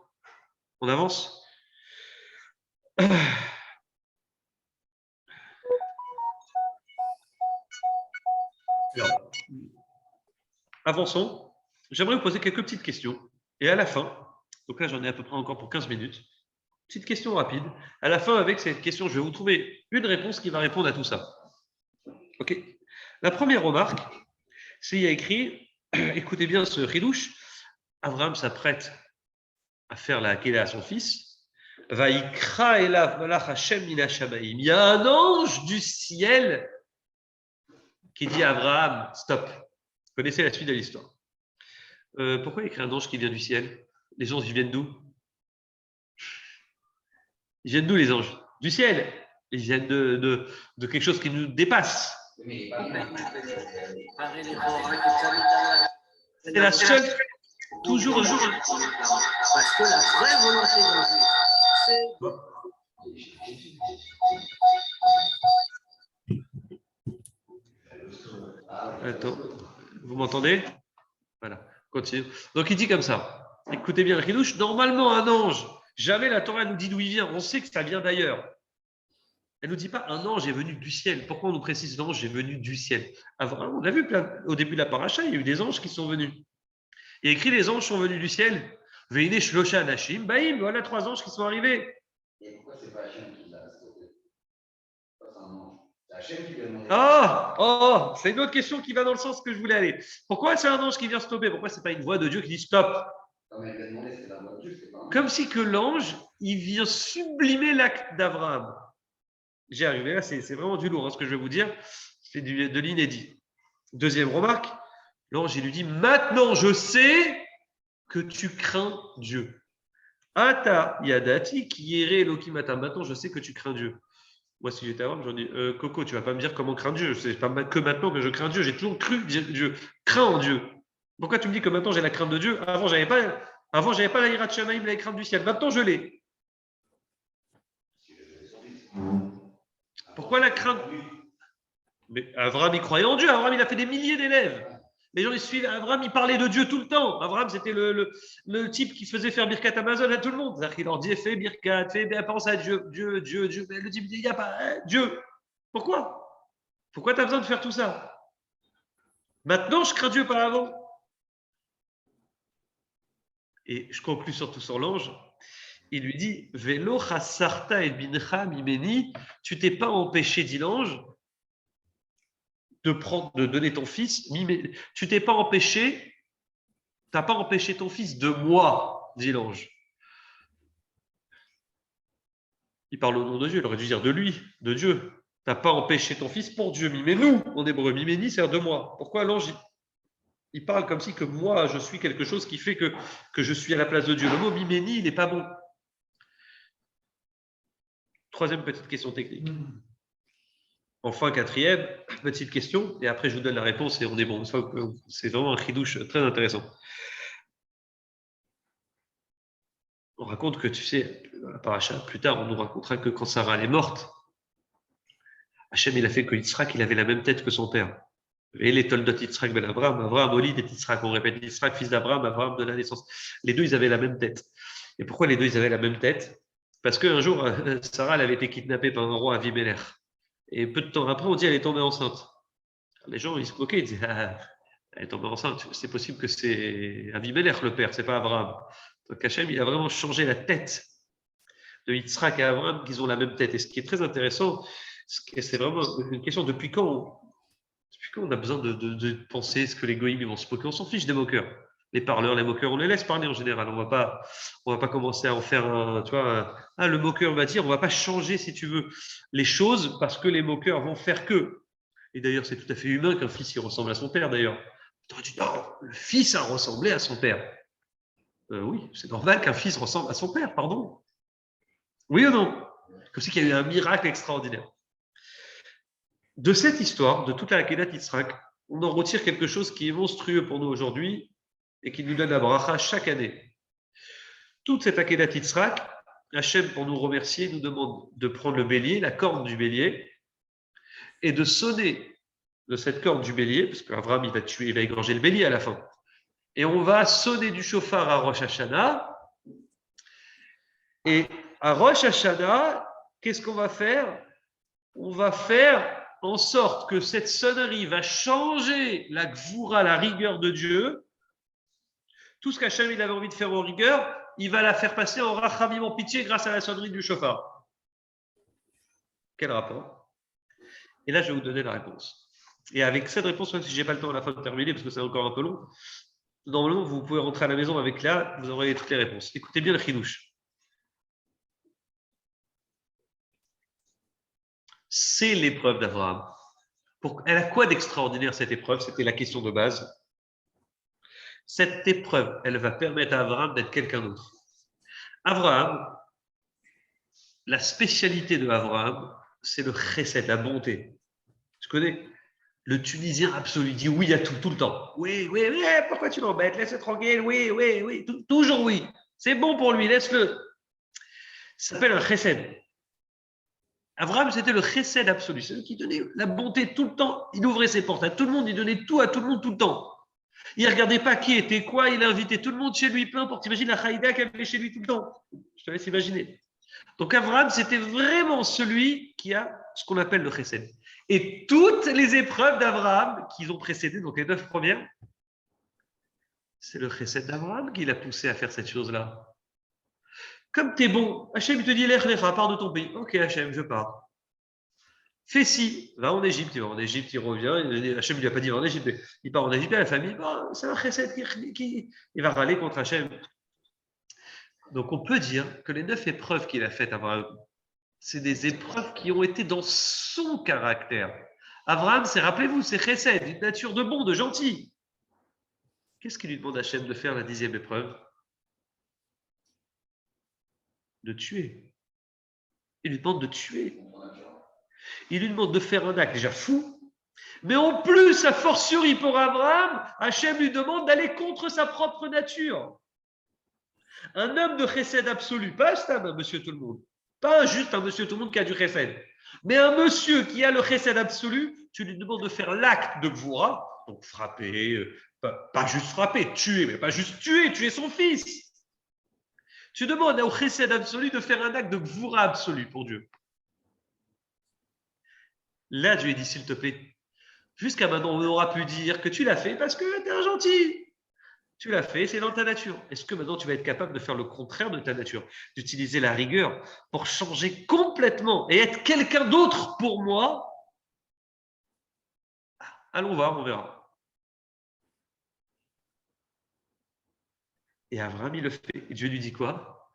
On avance? Alors, avançons. J'aimerais vous poser quelques petites questions. Et à la fin, donc là j'en ai à peu près encore pour 15 minutes, Petite question rapide. À la fin, avec cette question, je vais vous trouver une réponse qui va répondre à tout ça. Ok. La première remarque, c'est il y a écrit, écoutez bien ce ridouche, Abraham s'apprête à faire la Hakela à son fils. Vaikra elav malach Hashem min hashamayim. Il y a un ange du ciel qui dit à Abraham, stop. Vous connaissez la suite de l'histoire. Pourquoi il écrit un ange qui vient du ciel? Les anges, ils viennent d'où? Ils viennent d'où les anges? Du ciel. Ils viennent de quelque chose qui nous dépasse. Mais il n'est pas bien. C'est la seule, toujours. Parce que la vraie volonté d'un juif, c'est Attends, vous m'entendez? Voilà, continue. Donc il dit comme ça. Écoutez bien le Kiddush. Normalement, un ange, jamais la Torah nous dit d'où il vient. On sait que ça vient d'ailleurs. Elle ne nous dit pas un ange est venu du ciel. Pourquoi on nous précise l'ange est venu du ciel? On a vu au début de la paracha, il y a eu des anges qui sont venus. Il y a écrit les anges sont venus du ciel. Veine shlosha anashim, baim, voilà 3 anges qui sont arrivés. Et pourquoi c'est pas Hachem qui l'a stoppé? Pourquoi c'est un ange? C'est Hachem qui lui a demandé. C'est une autre question qui va dans le sens que je voulais aller. Pourquoi c'est un ange qui vient stopper? Pourquoi c'est pas une voix de Dieu qui dit stop? Comme elle lui a demandé, c'est la voix de Dieu, c'est pas un ange. Comme si que l'ange, il vient sublimer l'acte d'Abraham. J'y arrivé là, c'est vraiment du lourd, hein, ce que je vais vous dire. C'est de l'inédit. Deuxième remarque, l'ange, il lui dit, maintenant je sais que tu crains Dieu. Ata yadati ki yere Elohim ata. Maintenant je sais que tu crains Dieu. Moi, si j'étais Abraham, j'en dis, Coco, tu vas pas me dire comment craindre Dieu. C'est pas que maintenant que je crains Dieu. J'ai toujours cru Dieu. Crains en Dieu. Pourquoi tu me dis que maintenant j'ai la crainte de Dieu? Avant, j'avais pas la hirat shamaim, la crainte du ciel. Maintenant, je l'ai. Pourquoi la crainte? Mais Abraham, il croyait en Dieu. Abraham, il a fait des milliers d'élèves. Les gens, ils suivent. Abraham, il parlait de Dieu tout le temps. Abraham, c'était le type qui faisait faire Birkat Amazon à tout le monde. C'est-à-dire qu'il leur disait, fais Birkat, pense à Dieu. Mais le type dit, il n'y a pas Dieu. Pourquoi tu as besoin de faire tout ça? Maintenant, je crains Dieu, pas avant. Et je conclus surtout sur l'ange. Il lui dit, Velo chasarta et bincha mimeni, tu t'es pas empêché, dit l'ange, de donner ton fils. Tu t'es pas empêché, t'as pas empêché ton fils de moi, dit l'ange. Il parle au nom de Dieu, il aurait dû dire de lui, de Dieu. T'as pas empêché ton fils pour Dieu. Mimenu, en hébreu, mimeni, c'est de moi. Pourquoi l'ange, il parle comme si que moi, je suis quelque chose qui fait que je suis à la place de Dieu. Le mot mimeni, il n'est pas bon. Troisième petite question technique. Enfin, quatrième petite question, et après je vous donne la réponse et on est bon. C'est vraiment un chidouche très intéressant. On raconte que, tu sais, dans la paracha, plus tard, on nous racontera que quand Sarah elle est morte, Hachem, il a fait que Yitzhak, il avait la même tête que son père. Et les toldot Yitzhak ben Abraham, Abraham, Olid et Yitzhak, on répète Yitzhak, fils d'Abraham, Abraham de la naissance. Les deux, ils avaient la même tête. Et pourquoi les deux, ils avaient la même tête? Parce qu'un jour, Sarah, elle avait été kidnappée par un roi Avimelech. Et peu de temps après, on dit qu'elle est tombée enceinte. Les gens, ils se moquaient, ils disaient, elle est tombée enceinte, c'est possible que c'est Avimelech le père, c'est pas Abraham. Donc Hachem, il a vraiment changé la tête de Yitzhak et Abraham, qu'ils ont la même tête. Et ce qui est très intéressant, c'est vraiment une question, depuis quand on a besoin de penser ce que les goïms vont se moquer? On s'en fiche des moqueurs. Les parleurs, les moqueurs, on les laisse parler en général. On va pas commencer à en faire le moqueur va dire, on va pas changer, si tu veux, les choses parce que les moqueurs vont faire que. Et d'ailleurs, c'est tout à fait humain qu'un fils, il ressemble à son père, d'ailleurs. Tu aurais dit, non, le fils a ressemblé à son père. Oui, c'est normal qu'un fils ressemble à son père, pardon. Oui ou non? Comme si qu'il y a eu un miracle extraordinaire. De cette histoire, de toute la Akedat Yitzhak, on en retire quelque chose qui est monstrueux pour nous aujourd'hui et qui nous donne la bracha chaque année. Toute cette Akedat Yitzhak, Hachem, pour nous remercier, nous demande de prendre le bélier, la corne du bélier, et de sonner de cette corne du bélier, parce qu'Abraham, il va égorger le bélier à la fin. Et on va sonner du chauffard à Rosh Hashanah. Et à Rosh Hashanah, qu'est-ce qu'on va faire? On va faire en sorte que cette sonnerie va changer la gvoura, la rigueur de Dieu. Tout ce qu'Hachem il avait envie de faire en rigueur, il va la faire passer en rachamim, en pitié, grâce à la sonnerie du chauffard. Quel rapport? Et là, je vais vous donner la réponse. Et avec cette réponse, même si je n'ai pas le temps à la fin de terminer, parce que c'est encore un peu long, normalement, vous pouvez rentrer à la maison avec là, vous aurez toutes les réponses. Écoutez bien le chidouche. C'est l'épreuve d'Abraham. Elle a quoi d'extraordinaire, cette épreuve? C'était la question de base. Cette épreuve, elle va permettre à Abraham d'être quelqu'un d'autre. Abraham, la spécialité de Abraham, c'est le chesed, la bonté. Tu connais? Le Tunisien absolu, il dit oui à tout, tout le temps. Oui, oui, oui, pourquoi tu l'embêtes? Laisse-le tranquille, oui, oui, oui, toujours oui. C'est bon pour lui, laisse-le. Ça s'appelle un chesed. Abraham, c'était le chesed absolu. C'est lui qui donnait la bonté tout le temps. Il ouvrait ses portes à tout le monde, il donnait tout à tout le monde tout le temps. Il ne regardait pas qui était quoi, il invitait tout le monde chez lui, peu importe. Imagine la Haïda qu'il avait chez lui tout le temps. Je te laisse imaginer. Donc Abraham, c'était vraiment celui qui a ce qu'on appelle le chesed. Et toutes les épreuves d'Abraham qui ont précédé, donc les 9 premières, c'est le chesed d'Abraham qui l'a poussé à faire cette chose-là. Comme tu es bon, Hachem te dit, Lech Lecha, pars de ton pays. Ok Hachem, je pars. Fais ci, va en Égypte, il va en Égypte, il revient. Hachem ne lui a pas dit va en Égypte, mais il part en Égypte, et la famille, c'est un chesed il va râler contre Hachem. Donc on peut dire que les 9 épreuves qu'il a faites, Abraham, c'est des épreuves qui ont été dans son caractère. Abraham, rappelez-vous, c'est chesed, une nature de bon, de gentil. Qu'est-ce qu'il lui demande à Hachem de faire la 10e épreuve? De tuer. Il lui demande de tuer. Il lui demande de faire un acte déjà fou, mais en plus, a fortiori pour Abraham, Hachem lui demande d'aller contre sa propre nature. Un homme de chesed absolu, pas un monsieur tout le monde, pas juste un monsieur tout le monde qui a du chesed, mais un monsieur qui a le chesed absolu, tu lui demandes de faire l'acte de gvoura, donc frapper, pas juste frapper, tuer, mais pas juste tuer son fils. Tu demandes au chesed absolu de faire un acte de gvoura absolu pour Dieu. Là, Dieu dit, s'il te plaît, jusqu'à maintenant, on aura pu dire que tu l'as fait parce que tu es un gentil. Tu l'as fait, c'est dans ta nature. Est-ce que maintenant tu vas être capable de faire le contraire de ta nature, d'utiliser la rigueur pour changer complètement et être quelqu'un d'autre pour moi? Allons voir, on verra. Et Abraham, il le fait. Et Dieu lui dit quoi?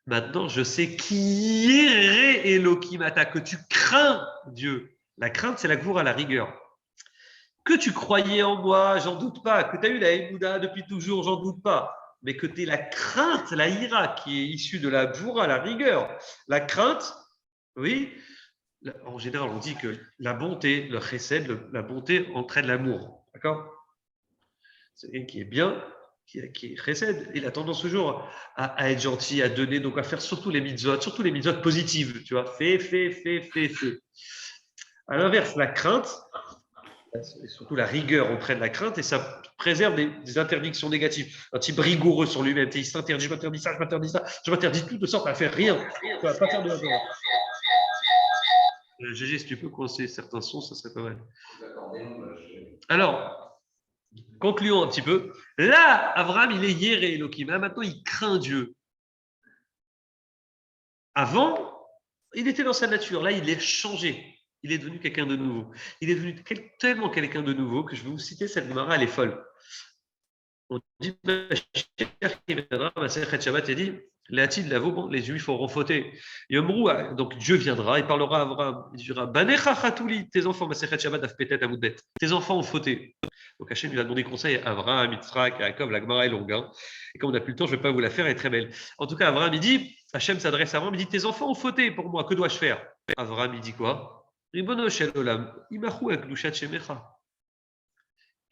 Maintenant, je sais qui est Elohimata, que tu crains Dieu. La crainte, c'est la gvoura, la rigueur. Que tu croyais en moi, j'en doute pas. Que tu as eu la Emouna depuis toujours, j'en doute pas. Mais que tu aies la crainte, la ira, qui est issue de la gvoura, la rigueur. La crainte, oui, en général, on dit que la bonté, le chesed, la bonté entraîne l'amour. D'accord? C'est quelqu'un qui est bien, qui est chesed. Il a tendance toujours à être gentil, à donner, donc à faire surtout les mitzvot positives. Tu vois, fais. À l'inverse, la crainte, et surtout la rigueur entraîne la crainte et ça préserve des interdictions négatives. Un type rigoureux sur lui-même, il s'interdit, je m'interdis ça, je m'interdis tout de sorte à faire rien. Tu vas pas faire de la violence. GG, si tu peux coincer certains sons, ça serait pas mal. Alors, concluons un petit peu. Là, Abraham, il est Yéré Elohim. Là, maintenant, il craint Dieu. Avant, il était dans sa nature. Là, il est changé. Il est devenu quelqu'un de nouveau. Il est devenu tellement quelqu'un de nouveau que je vais vous citer cette Gemara, elle est folle. On dit, Shabbat a dit, les Juifs auront fauté. Donc Dieu viendra, il parlera à Abraham, il dira, tes enfants, tes enfants ont fauté. Donc Hachem lui a demandé conseil à Abraham, Yitzhak, Yaakov, la Gemara est longue. Hein. Et comme on n'a plus le temps, je ne vais pas vous la faire, elle est très belle. En tout cas, Abraham, il dit, Hachem s'adresse à Abraham, il dit, tes enfants ont fauté pour moi, que dois-je faire? Abraham, il dit quoi? Qu'ils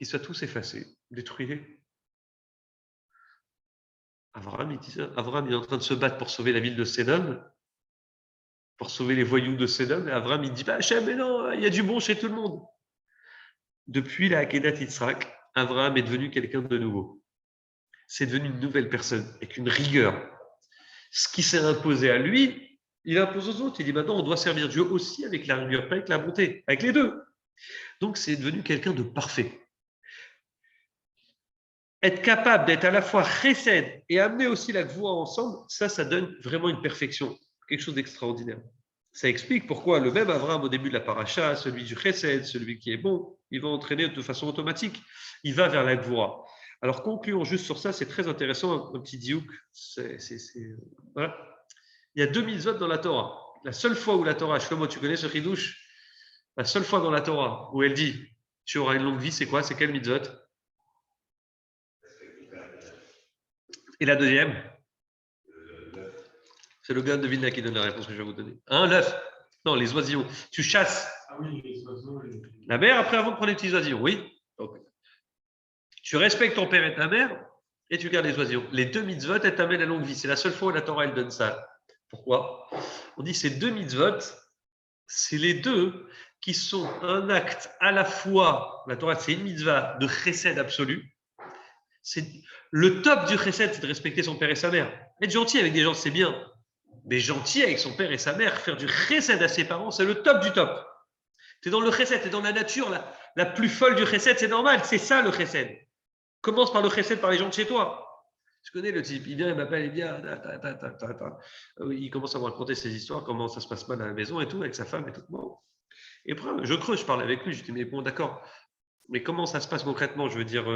soient tous effacés, détruits. Abraham, il dit ça. Abraham, il est en train de se battre pour sauver la ville de Sédom, pour sauver les voyous de Sédom. Et Abraham, il dit, Hachem, mais non, il y a du bon chez tout le monde. Depuis la Akedat Yitzhak, Abraham est devenu quelqu'un de nouveau. C'est devenu une nouvelle personne, avec une rigueur. Ce qui s'est imposé à lui, il impose aux autres. Il dit maintenant, on doit servir Dieu aussi avec la rigueur, pas avec la bonté, avec les deux. Donc, c'est devenu quelqu'un de parfait. être capable d'être à la fois chesed et amener aussi la gvoura ensemble, ça donne vraiment une perfection, quelque chose d'extraordinaire. Ça explique pourquoi le même Abraham, au début de la paracha, celui du chesed, celui qui est bon, il va entraîner de façon automatique, il va vers la gvoura. Alors, concluons juste sur ça, c'est très intéressant, un petit diouk. Voilà. Il y a 2 mitzvot dans la Torah. La seule fois où la Torah, Shlomo, tu connais ce chidouche? La seule fois dans la Torah où elle dit tu auras une longue vie, c'est quoi? C'est quel mitzvot? Et la deuxième? C'est le gars de Vilna qui donne la réponse que je vais vous donner. L'œuf. Non, les oisillons. Tu chasses. Ah oui, les oiseaux. La mère, après, avant de prendre les petits oisillons, oui. Donc, tu respectes ton père et ta mère et tu gardes les oisillons. Les 2 mitzvot, elles t'amènent à longue vie. C'est la seule fois où la Torah, elle donne ça. Pourquoi? On dit ces 2 mitzvot, c'est les 2 qui sont un acte à la fois, la Torah, c'est une mitzvah de chesed absolu. C'est le top du chesed, c'est de respecter son père et sa mère. Être gentil avec des gens, c'est bien. Mais gentil avec son père et sa mère, faire du chesed à ses parents, c'est le top du top. Tu es dans le chesed, tu es dans la nature la plus folle du chesed, c'est normal, c'est ça le chesed. Commence par le chesed par les gens de chez toi. Je connais le type, il vient, il m'appelle, il vient, il commence à me raconter ses histoires, comment ça se passe mal à la maison et tout, avec sa femme et tout. Bon. Et après, je creuse, je parle avec lui, je dis, mais bon, d'accord, mais comment ça se passe concrètement? Je veux dire,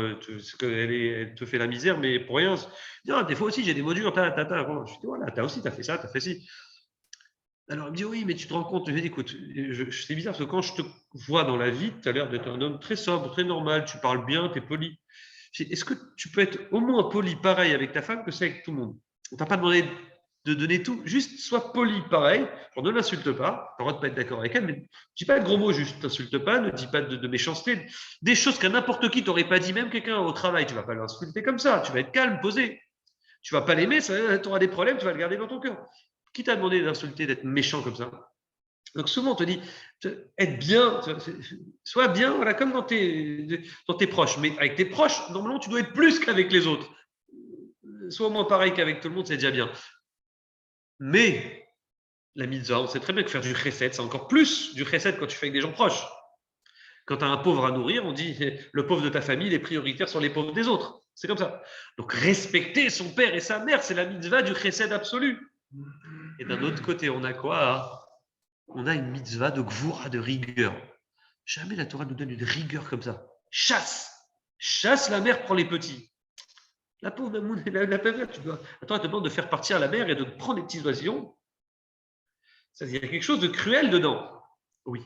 elle te fait la misère, mais pour rien. Des fois aussi, j'ai des mots durs, Bon, je dis, voilà, t'as fait ça, t'as fait ci. Alors, il me dit, oui, mais tu te rends compte, je lui dis, écoute, c'est bizarre, parce que quand je te vois dans la vie, tu as l'air d'être un homme très sobre, très normal, tu parles bien, tu es poli. Est-ce que tu peux être au moins poli pareil avec ta femme que c'est avec tout le monde? On t'a pas demandé de donner tout, juste sois poli pareil, ne l'insulte pas, tu as le droit de pas être d'accord avec elle, mais ne dis pas de gros mots, juste t'insulte pas, ne dis pas de méchanceté, des choses qu'à n'importe qui t'aurais pas dit, même quelqu'un au travail, tu vas pas l'insulter comme ça, tu vas être calme, posé, tu vas pas l'aimer, tu auras des problèmes, tu vas le garder dans ton cœur. Qui t'a demandé d'insulter, d'être méchant comme ça? Donc souvent on te dit, être bien, sois bien, voilà, comme dans tes proches. Mais avec tes proches, normalement, tu dois être plus qu'avec les autres. Sois au moins pareil qu'avec tout le monde, c'est déjà bien. Mais la mitzvah, on sait très bien que faire du chesed, c'est encore plus du chesed quand tu fais avec des gens proches. Quand tu as un pauvre à nourrir, on dit, le pauvre de ta famille, les prioritaires sont les pauvres des autres. C'est comme ça. Donc respecter son père et sa mère, c'est la mitzvah du chesed absolu. Et d'un autre côté, on a quoi? On a une mitzvah de gvoura, de rigueur. Jamais la Torah nous donne une rigueur comme ça. Chasse la mère, prend les petits. La pauvre Mamoun, la mère, la Torah te demande de faire partir la mère et de prendre les petits oisillons. Il y a quelque chose de cruel dedans. Oui.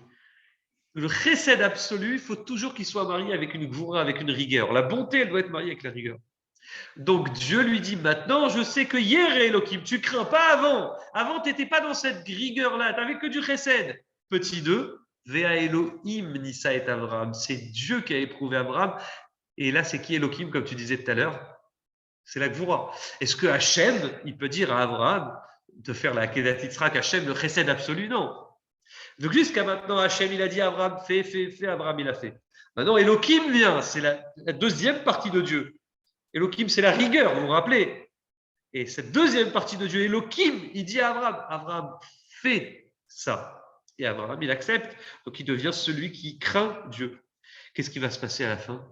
Le chesed absolu, il faut toujours qu'il soit marié avec une gvoura, avec une rigueur. La bonté, elle doit être mariée avec la rigueur. Donc Dieu lui dit maintenant, je sais que hier Elohim, tu crains pas avant. Avant, tu n'étais pas dans cette rigueur-là, tu n'avais que du chesed. Petit 2, Vea Elohim Nissa et Abraham. C'est Dieu qui a éprouvé Abraham. Et là, c'est qui Elohim, comme tu disais tout à l'heure? C'est la Gvoura. Est-ce que Hachem, il peut dire à Abraham de faire la Kedat Yitzhak, Hachem, le chesed absolu? Non. Donc jusqu'à maintenant, Hachem, il a dit à Abraham, fais, Abraham, il a fait. Maintenant, Elohim vient, c'est la deuxième partie de Dieu. Elohim, c'est la rigueur, vous vous rappelez? Et cette deuxième partie de Dieu, Elohim, il dit à Abraham, fais ça. Et Abraham, il accepte. Donc, il devient celui qui craint Dieu. Qu'est-ce qui va se passer à la fin?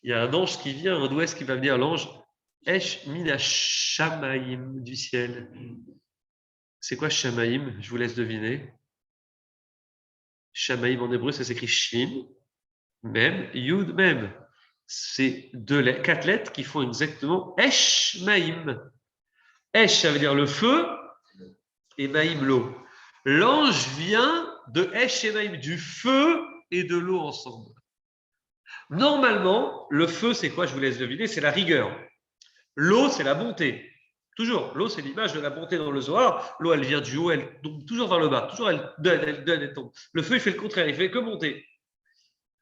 Il y a un ange qui vient, un ouest qui va venir, l'ange Esh mina Shamaïm du ciel. C'est quoi Shamaïm? Je vous laisse deviner. Shamaïm en hébreu, ça s'écrit Shin, Mem, Yud, Mem. C'est 4 lettres qui font exactement Esh Maïm. Esh, ça veut dire le feu, et Maïm, l'eau. L'ange vient de Esh et Maïm, du feu et de l'eau ensemble. Normalement, le feu, c'est quoi? Je vous laisse deviner, c'est la rigueur. L'eau, c'est la bonté. Toujours, l'eau, c'est l'image de la bonté dans le Zohar. L'eau, elle vient du haut, elle tombe toujours vers le bas. Toujours, elle donne, elle tombe. Le feu, il fait le contraire, il fait que monter.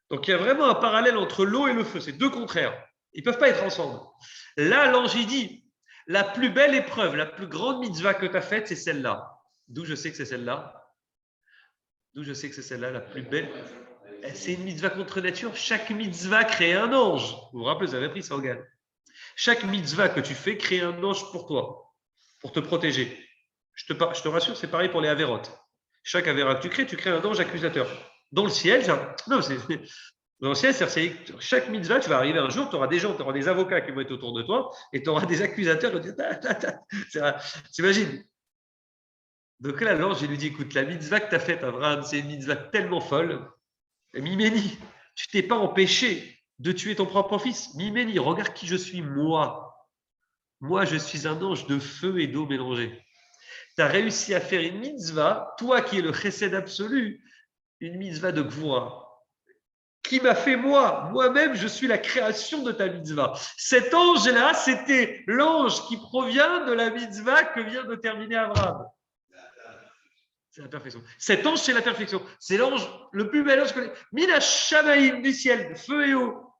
Donc, il y a vraiment un parallèle entre l'eau et le feu. C'est 2 contraires. Ils ne peuvent pas être ensemble. Là, l'ange, il dit, la plus belle épreuve, la plus grande mitzvah que tu as faite, c'est celle-là. D'où je sais que c'est celle-là? D'où je sais que c'est celle-là, la plus belle? C'est une mitzvah contre nature. Chaque mitzvah crée un ange. Vous vous rappelez, vous avez appris ça au Gan. Chaque mitzvah que tu fais crée un ange pour toi, pour te protéger. Je te rassure, c'est pareil pour les avérotes. Chaque avéra que tu crées un ange accusateur. Dans le ciel, non, L'ancien, c'est que chaque mitzvah, tu vas arriver un jour, tu auras des gens, tu auras des avocats qui vont être autour de toi et tu auras des accusateurs qui vont dire, t'imagines? Donc là, l'ange, il lui dit, écoute, la mitzvah que tu as faite, Abraham, c'est une mitzvah tellement folle. Mimeni, tu t'es pas empêché de tuer ton propre fils. Mimeni, regarde qui je suis, moi. Moi, je suis un ange de feu et d'eau mélangés. Tu as réussi à faire une mitzvah, toi qui es le chesed absolu, une mitzvah de Gvoura. Qui m'a fait moi. Moi-même, je suis la création de ta mitzvah. Cet ange-là, c'était l'ange qui provient de la mitzvah que vient de terminer Abraham. C'est la perfection. Cet ange, c'est la perfection. C'est l'ange, le plus bel ange que les. Mina Shamaïm du ciel, feu et eau.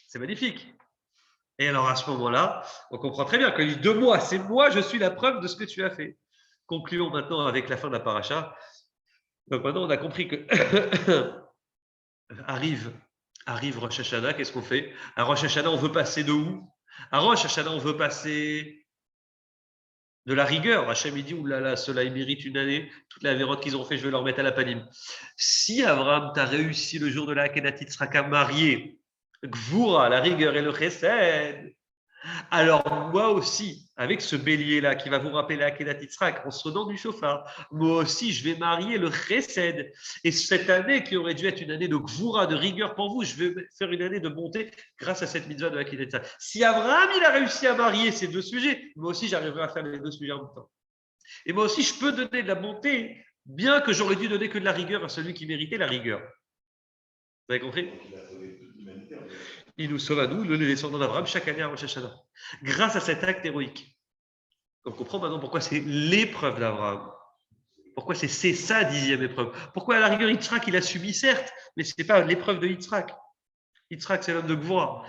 C'est magnifique. Et alors, à ce moment-là, on comprend très bien que de moi, c'est moi, je suis la preuve de ce que tu as fait. Concluons maintenant avec la fin de la paracha. Donc maintenant, on a compris que arrive Rosh Hashanah, qu'est-ce qu'on fait? À Rosh Hashanah, on veut passer de où? À Rosh Hashanah, on veut passer de la rigueur. Hachem, il dit, oulala, ceux-là, ils méritent une année. Toute la vérote qu'ils ont fait, je vais leur mettre à la panim. Si Abraham, t'as réussi le jour de la Akedat Yitzhak marié, Gvura, la rigueur et le chesed, alors moi aussi, avec ce bélier-là qui va vous rappeler la Akedat Yitzhak en sonnant du chauffard, moi aussi je vais marier le chesed. Et cette année qui aurait dû être une année de gvoura, de rigueur pour vous, je vais faire une année de bonté grâce à cette mitzvah de la Akedat Yitzhak. Si Abraham il a réussi à marier ces deux sujets, moi aussi j'arriverai à faire les deux sujets en même temps. Et moi aussi je peux donner de la bonté, bien que j'aurais dû donner que de la rigueur à celui qui méritait la rigueur. Vous avez compris? Il nous sauve à nous, le descendant d'Abraham, chaque année à Rosh Hashanah. Grâce à cet acte héroïque. On comprend maintenant pourquoi c'est l'épreuve d'Abraham. Pourquoi c'est sa 10e épreuve. Pourquoi à la rigueur, Yitzhak, il a subi, certes, mais ce n'est pas l'épreuve de Yitzhak. Yitzhak, c'est l'homme de Gvoura.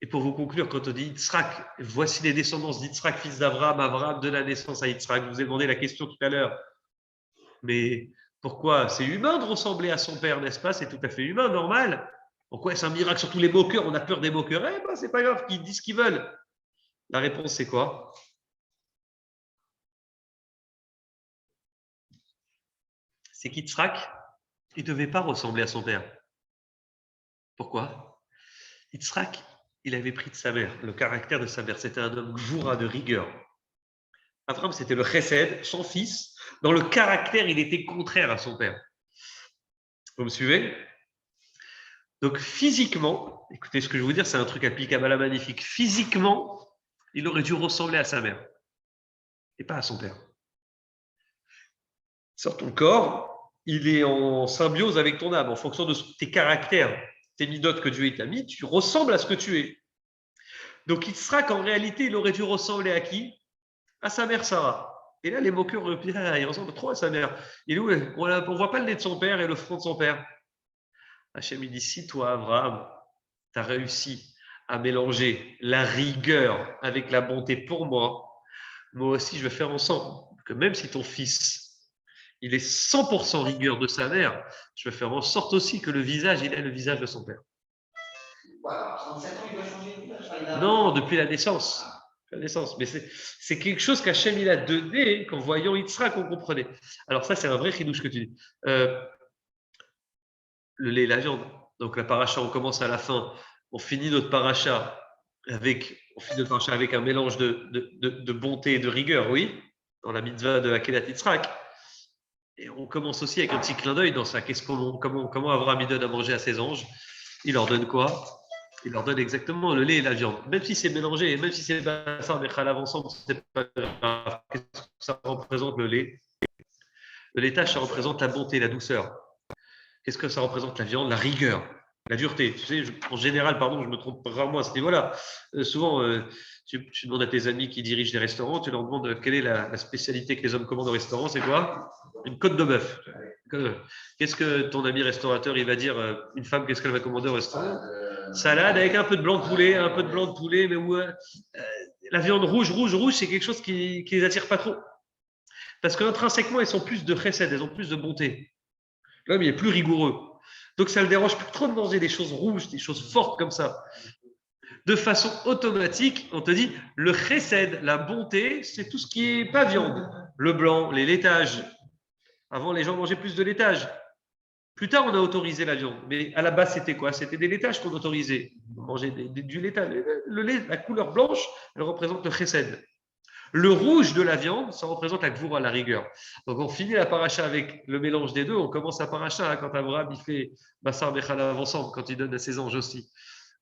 Et pour vous conclure, quand on dit Yitzhak, voici les descendants d'Yitzhak, fils d'Abraham, Abraham de la naissance à Yitzhak. Je vous ai demandé la question tout à l'heure. Mais pourquoi? C'est humain de ressembler à son père, n'est-ce pas? C'est tout à fait humain, normal. Pourquoi c'est un miracle? Surtout les moqueurs, on a peur des moqueurs. Eh ben, c'est pas grave, qu'ils disent ce qu'ils veulent. La réponse, c'est quoi? C'est qu'Yitzhak, il ne devait pas ressembler à son père. Pourquoi? Yitzhak, il avait pris de sa mère, le caractère de sa mère. C'était un homme gvoura, de rigueur. Abraham, c'était le chesed, son fils. Dans le caractère, il était contraire à son père. Vous me suivez? Donc, physiquement, écoutez ce que je vais vous dire, c'est un truc applicable à la magnifique. Physiquement, il aurait dû ressembler à sa mère et pas à son père. Sur ton corps, il est en symbiose avec ton âme. En fonction de tes caractères, tes midotes que Dieu t'a mis, tu ressembles à ce que tu es. Donc, il sera qu'en réalité, il aurait dû ressembler à qui? À sa mère Sarah. Et là, les moqueurs, il ressemble trop à sa mère. Il est où? On ne voit pas le nez de son père et le front de son père. Hachem, il dit, si toi, Abraham, tu as réussi à mélanger la rigueur avec la bonté pour moi, moi aussi, je vais faire en sorte que même si ton fils, il est 100% rigueur de sa mère, je vais faire en sorte aussi que le visage, il ait le visage de son père. Voilà, 37 ans, il doit changer de visage. Non, depuis la naissance. Mais c'est quelque chose qu'Hachem il a donné qu'en voyant Yitzhak, qu'on comprenait. Alors ça, c'est un vrai chidouche que tu dis. Le lait et la viande. Donc la paracha, on commence à la fin. On finit notre paracha avec un mélange de bonté et de rigueur, oui, dans la mitzvah de Akedat Yitzhak. Et on commence aussi avec un petit clin d'œil dans ça. Comment Abraham il donne à manger à ses anges? Il leur donne quoi? Il leur donne exactement le lait et la viande. Même si c'est mélangé, même si c'est Bassar et Khalav ensemble, c'est pas grave. Qu'est-ce que ça représente le lait? Le laitage, ça représente la bonté, la douceur. Qu'est-ce que ça représente la viande? La rigueur, la dureté. Tu sais, en général, je me trompe rarement à ce niveau-là. Souvent, tu demandes à tes amis qui dirigent des restaurants, tu leur demandes quelle est la spécialité que les hommes commandent au restaurant, c'est quoi? Une côte de bœuf. Qu'est-ce que ton ami restaurateur, il va dire? Une femme, qu'est-ce qu'elle va commander au restaurant? Salade avec un peu de blanc de poulet, mais où la viande rouge, c'est quelque chose qui les attire pas trop. Parce qu'intrinsèquement, elles sont plus de chesed, elles ont plus de bonté. L'homme, il est plus rigoureux. Donc, ça ne le dérange plus trop de manger des choses rouges, des choses fortes comme ça. De façon automatique, on te dit, le chesed, la bonté, c'est tout ce qui est pas viande. Le blanc, les laitages. Avant, les gens mangeaient plus de laitage. Plus tard, on a autorisé la viande. Mais à la base, c'était quoi? C'était des laitages qu'on autorisait. On mangeait du laitage. Le lait, la couleur blanche, elle représente le chesed. Le rouge de la viande, ça représente la gvoura, la rigueur. Donc, on finit la paracha avec le mélange des deux. On commence la paracha hein, quand Abraham il fait Bassar Bechalav ensemble, quand il donne à ses anges aussi.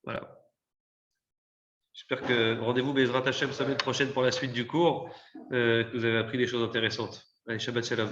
Voilà. J'espère que rendez-vous Bezrat Hashem semaine prochaine pour la suite du cours, que vous avez appris des choses intéressantes. Allez, Shabbat Shalom.